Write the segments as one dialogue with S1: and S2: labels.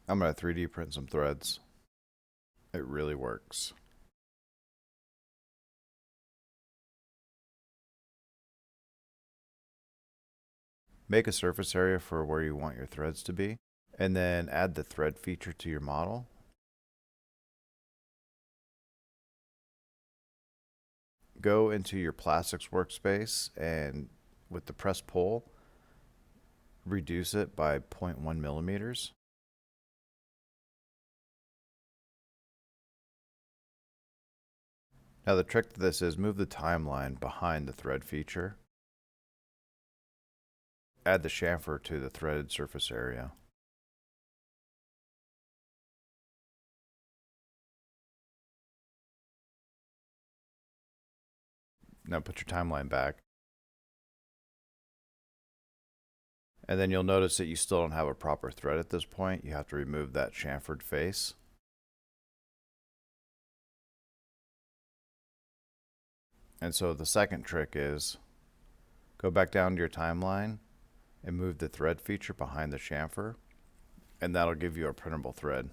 S1: I'm going to 3D print some threads. It really works. Make a surface area for where you want your threads to be, and then add the thread feature to your model. Go into your plastics workspace and with the press pull, reduce it by 0.1 millimeters. Now the trick to this is move the timeline behind the thread feature. Add the chamfer to the threaded surface area. Now put your timeline back. And then you'll notice that you still don't have a proper thread at this point. You have to remove that chamfered face. And so the second trick is go back down to your timeline and move the thread feature behind the chamfer, and that'll give you a printable thread.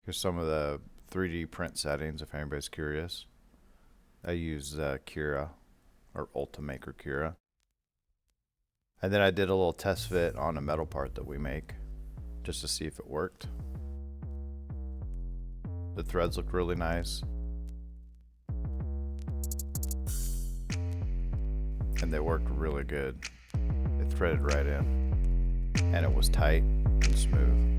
S1: Here's some of the 3D print settings if anybody's curious. I use Cura, or Ultimaker Cura. And then I did a little test fit on a metal part that we make just to see if it worked. The threads look really nice. And they worked really good. It threaded right in. And it was tight and smooth.